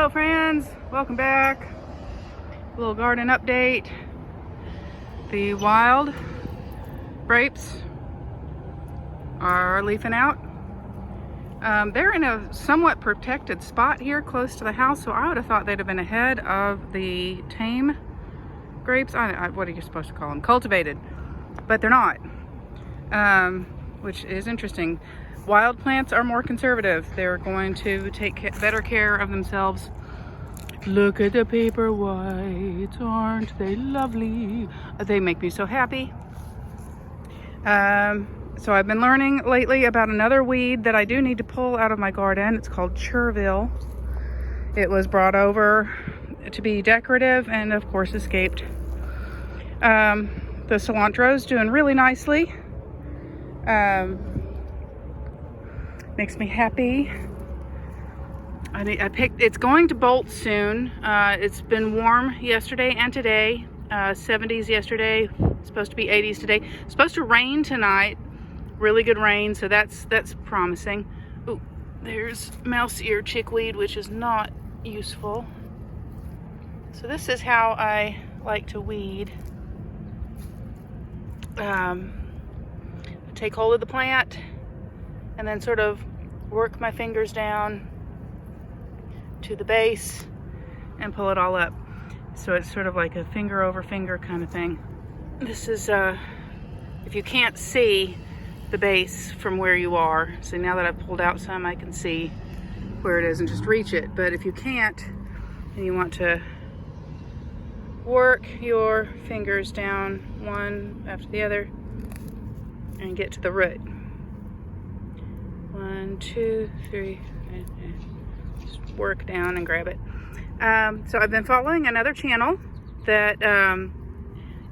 Hello friends, welcome back. A little garden update. The wild grapes are leafing out. They're in a somewhat protected spot here close to the house, so I would have thought they'd have been ahead of the tame grapes. What are you supposed to call them? Cultivated, but they're not, which is interesting. Wild plants are more conservative. They're going to take better care of themselves. Look at the paper whites, aren't they lovely? They make me so happy. So I've been learning lately about another weed that I do need to pull out of my garden. It's called chervil. It was brought over to be decorative and of course escaped. The cilantro's doing really nicely. Makes me happy. It's going to bolt soon. It's been warm yesterday and today. 70s yesterday, supposed to be 80s today. Supposed to rain tonight. Really good rain, so that's promising. Ooh, there's mouse ear chickweed, which is not useful. So this is how I like to weed. Take hold of the plant and then sort of work my fingers down to the base and pull it all up. So it's sort of like a finger over finger kind of thing. This is, if you can't see the base from where you are, so now that I've pulled out some, I can see where it is and just reach it. But if you can't, and you want to work your fingers down one after the other and get to the root. 1, 2, 3, just work down and grab it. So I've been following another channel that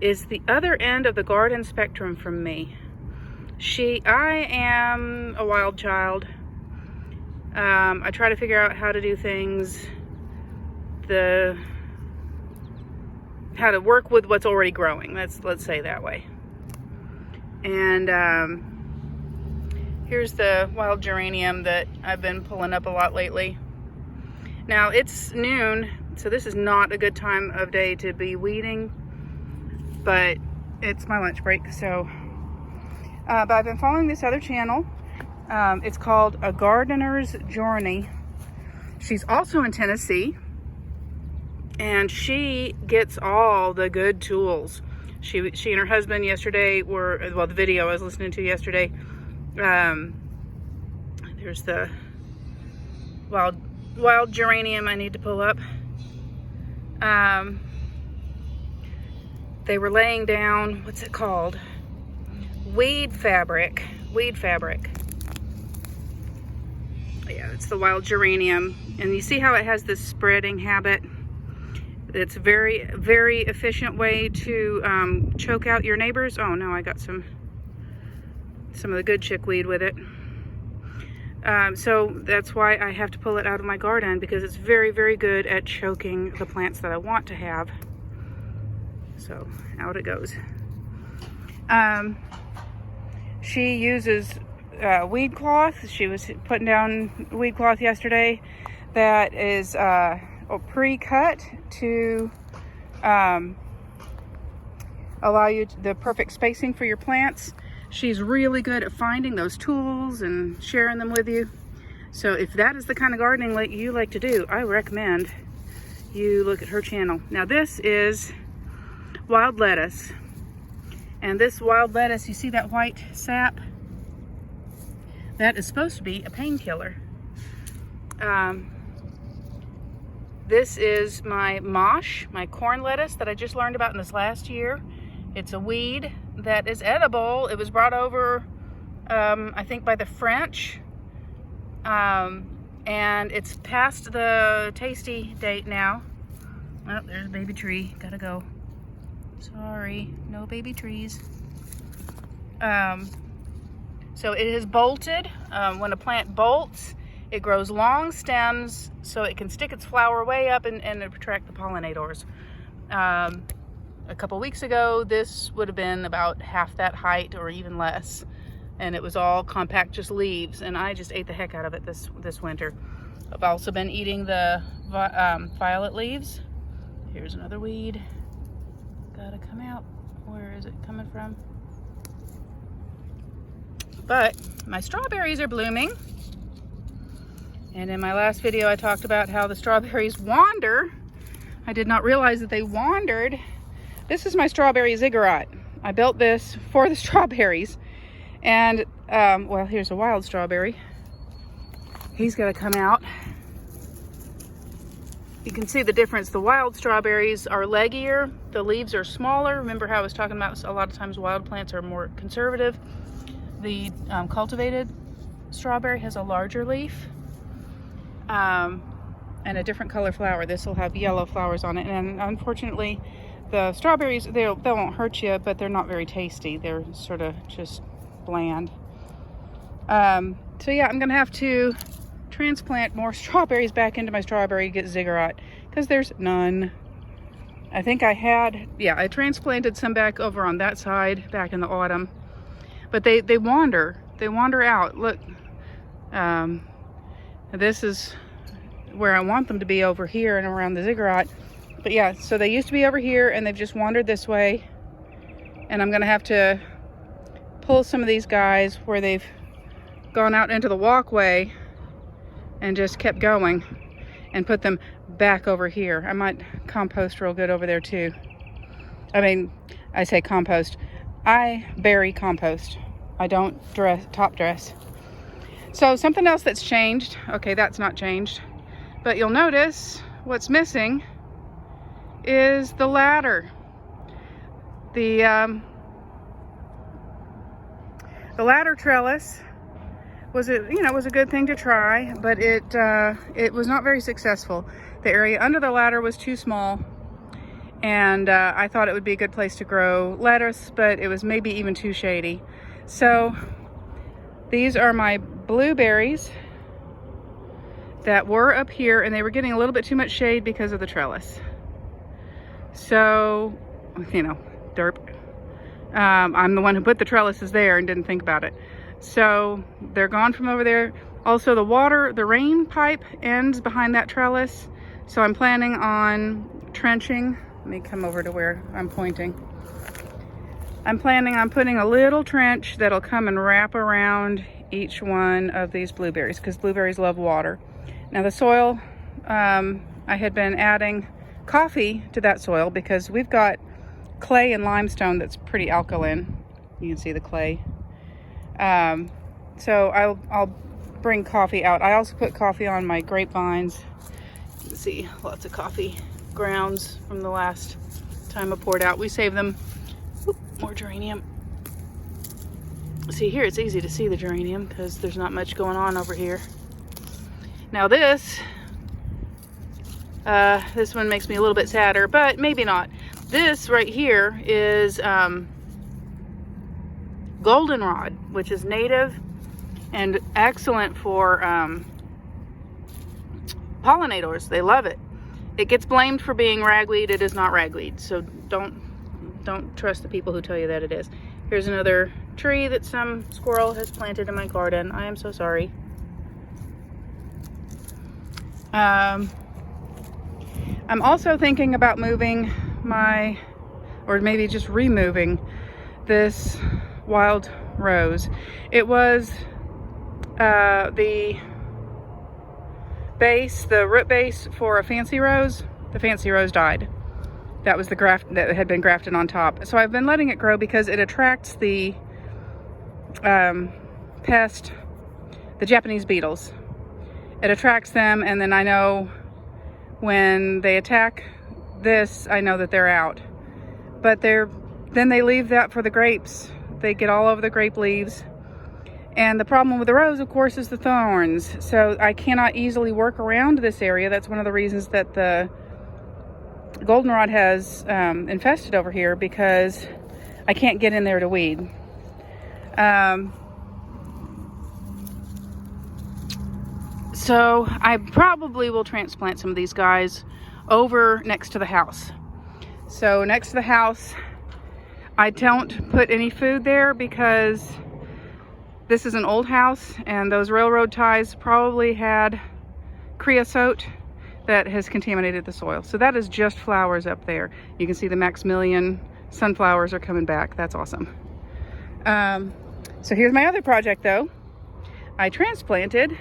is the other end of the garden spectrum from me. I am a wild child. I try to figure out how to do things, how to work with what's already growing. Let's say that way. And here's the wild geranium that I've been pulling up a lot lately. Now it's noon, so this is not a good time of day to be weeding, but it's my lunch break, so. But I've been following this other channel. It's called A Gardener's Journey. She's also in Tennessee, and she gets all the good tools. She and her husband yesterday were, well, the video I was listening to yesterday, there's the wild geranium I need to pull up. They were laying down, what's it called? Weed fabric. Yeah, it's the wild geranium. And you see how it has this spreading habit? It's a very, very efficient way to choke out your neighbors. Oh no, I got some of the good chickweed with it. So that's why I have to pull it out of my garden, because it's very, very good at choking the plants that I want to have. So out it goes. She uses weed cloth. She was putting down weed cloth yesterday that is pre-cut to allow you the perfect spacing for your plants. She's really good at finding those tools and sharing them with you. So if that is the kind of gardening like you like to do, I recommend you look at her channel. Now this is wild lettuce. And this wild lettuce, you see that white sap? That is supposed to be a painkiller. This is my mosh, my corn lettuce that I just learned about in this last year. It's a weed that is edible. It was brought over, I think, by the French. And it's past the tasty date now. Oh, there's a baby tree. Gotta go. Sorry, no baby trees. So it has bolted. When a plant bolts, it grows long stems so it can stick its flower way up and attract the pollinators. A couple weeks ago, this would have been about half that height or even less. And it was all compact, just leaves. And I just ate the heck out of it this winter. I've also been eating the violet leaves. Here's another weed. Gotta come out. Where is it coming from? But my strawberries are blooming. And in my last video, I talked about how the strawberries wander. I did not realize that they wandered. This is my strawberry ziggurat. I built this for the strawberries. And, well, here's a wild strawberry. He's got to come out. You can see the difference. The wild strawberries are leggier. The leaves are smaller. Remember how I was talking about a lot of times wild plants are more conservative. The cultivated strawberry has a larger leaf and a different color flower. This will have yellow flowers on it. And unfortunately, the strawberries, they won't hurt you, but they're not very tasty. They're sort of just bland. So yeah, I'm gonna have to transplant more strawberries back into my strawberry ziggurat because there's none. I think I transplanted some back over on that side back in the autumn, but they wander out. Look, this is where I want them to be, over here and around the ziggurat. But yeah, so they used to be over here and they've just wandered this way, and I'm gonna have to pull some of these guys where they've gone out into the walkway and just kept going and put them back over here. I might compost real good over there too. I mean, I say compost. I bury compost. I don't top dress. So something else that's changed. Okay, that's not changed. But you'll notice what's missing is the ladder. The ladder trellis was a good thing to try, but it was not very successful. The area under the ladder was too small, and I thought it would be a good place to grow lettuce, but it was maybe even too shady. So these are my blueberries that were up here, and they were getting a little bit too much shade because of the trellis. So, derp. I'm the one who put the trellises there and didn't think about it. So they're gone from over there. Also, the rain pipe ends behind that trellis. So I'm planning on trenching. Let me come over to where I'm pointing. I'm planning on putting a little trench that'll come and wrap around each one of these blueberries, because blueberries love water. Now the soil, I had been adding coffee to that soil because we've got clay and limestone that's pretty alkaline. You can see the clay. So I'll bring coffee out. I also put coffee on my grapevines. You can see lots of coffee grounds from the last time I poured out. We saved them. Oop, more geranium. See, here it's easy to see the geranium because there's not much going on over here. Now this one makes me a little bit sadder, but maybe not. This right here is goldenrod, which is native and excellent for pollinators. They love it. It gets blamed for being ragweed. It is not ragweed, so don't trust the people who tell you that it is. Here's another tree that some squirrel has planted in my garden. I am so sorry. I'm also thinking about moving or maybe just removing this wild rose. It was the root base for a fancy rose. The fancy rose died. That was the graft that had been grafted on top. So I've been letting it grow because it attracts the pest, the Japanese beetles. It attracts them, and then I know when they attack this, I know that they're out. But then they leave that for the grapes. They get all over the grape leaves. And the problem with the rose, of course, is the thorns. So I cannot easily work around this area. That's one of the reasons that the goldenrod has infested over here, because I can't get in there to weed. So I probably will transplant some of these guys over next to the house. So next to the house, I don't put any food there because this is an old house and those railroad ties probably had creosote that has contaminated the soil. So that is just flowers up there. You can see the Maximilian sunflowers are coming back. That's awesome. So here's my other project though. I transplanted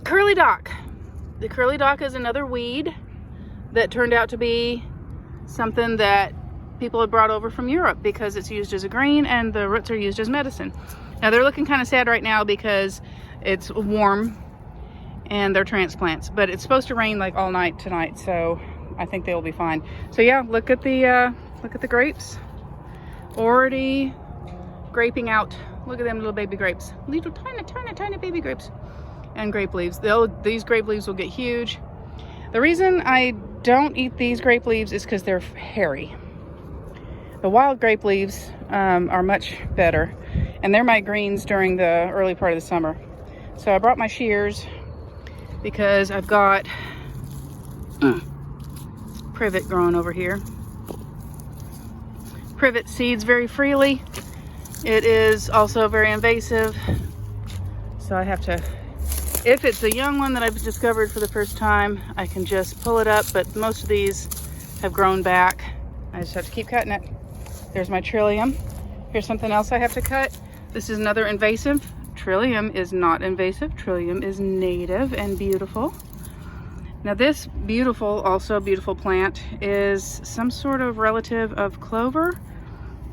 curly dock. The curly dock is another weed that turned out to be something that people had brought over from Europe because it's used as a green and the roots are used as medicine. Now they're looking kind of sad right now because it's warm and they're transplants, but it's supposed to rain like all night tonight, so I think they will be fine. So yeah, look at the grapes already graping out. Look at them little baby grapes, little tiny baby grapes, and grape leaves. These grape leaves will get huge. The reason I don't eat these grape leaves is because they're hairy. The wild grape leaves are much better, and they're my greens during the early part of the summer. So I brought my shears because I've got privet growing over here. Privet seeds very freely. It is also very invasive, so I have to, if it's a young one that I've discovered for the first time, I can just pull it up, but most of these have grown back. I just have to keep cutting it. There's my trillium. Here's something else I have to cut. This is another invasive. Trillium is not invasive. Trillium is native and beautiful. Now this also beautiful plant is some sort of relative of clover,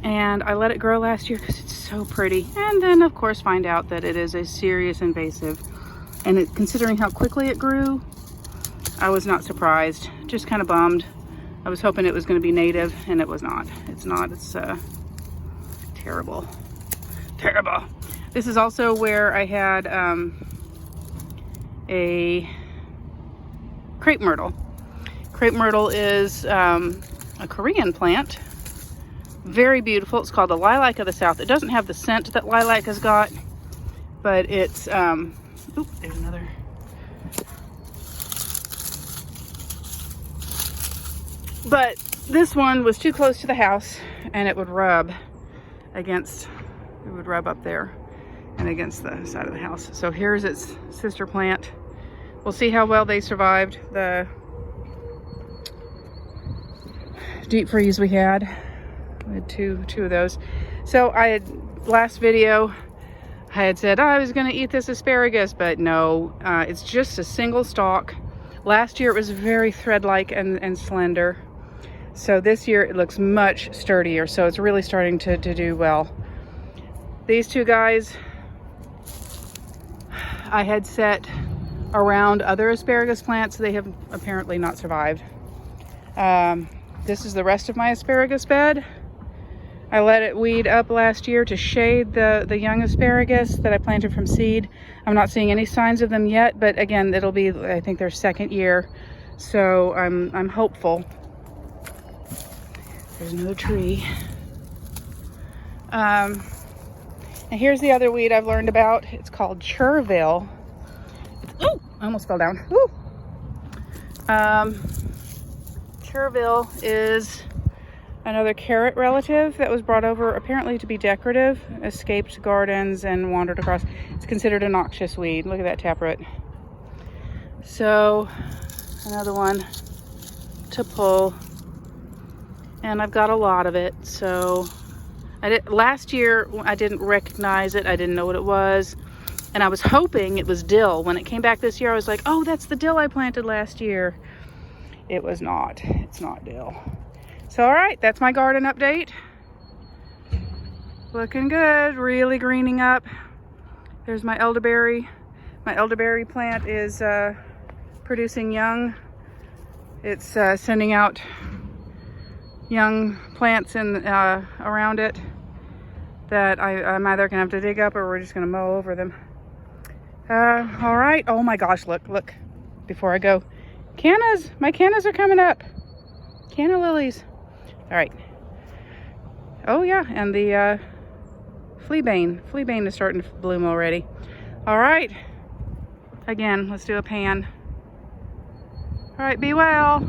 and I let it grow last year because it's so pretty. And then of course find out that it is a serious invasive. And considering how quickly it grew, I was not surprised, just kind of bummed. I was hoping it was going to be native, and it was not. It's not. It's terrible. Terrible. This is also where I had a crepe myrtle. Crepe myrtle is a Korean plant. Very beautiful. It's called the lilac of the south. It doesn't have the scent that lilac has got, but it's, oop, there's another. But this one was too close to the house, and it would rub against, it would rub up there and against the side of the house. So here's its sister plant. We'll see how well they survived the deep freeze we had. We had two of those. So last video, I had said, oh, I was gonna eat this asparagus, but no, it's just a single stalk. Last year it was very thread-like and slender. So this year it looks much sturdier, so it's really starting to do well. These two guys I had set around other asparagus plants. They have apparently not survived. This is the rest of my asparagus bed. I let it weed up last year to shade the young asparagus that I planted from seed. I'm not seeing any signs of them yet, but again, it'll be, I think, their second year. So I'm hopeful. There's another tree. And here's the other weed I've learned about. It's called chervil. Ooh, I almost fell down. Ooh. Chervil is another carrot relative that was brought over apparently to be decorative, escaped gardens and wandered across. It's considered a noxious weed. Look at that taproot. So another one to pull, and I've got a lot of it. So last year I didn't recognize it. I didn't know what it was, and I was hoping it was dill. When it came back this year, I was like, oh, that's the dill I planted last year. It was not. It's not dill. So all right, that's my garden update. Looking good, really greening up. There's my elderberry. My elderberry plant is producing young. It's sending out young plants in around it that I'm either gonna have to dig up or we're just gonna mow over them. All right, oh my gosh, look, before I go. Cannas, my cannas are coming up. Canna lilies. All right. Oh yeah, and the fleabane is starting to bloom already. All right. Again, let's do a pan. All right, be well.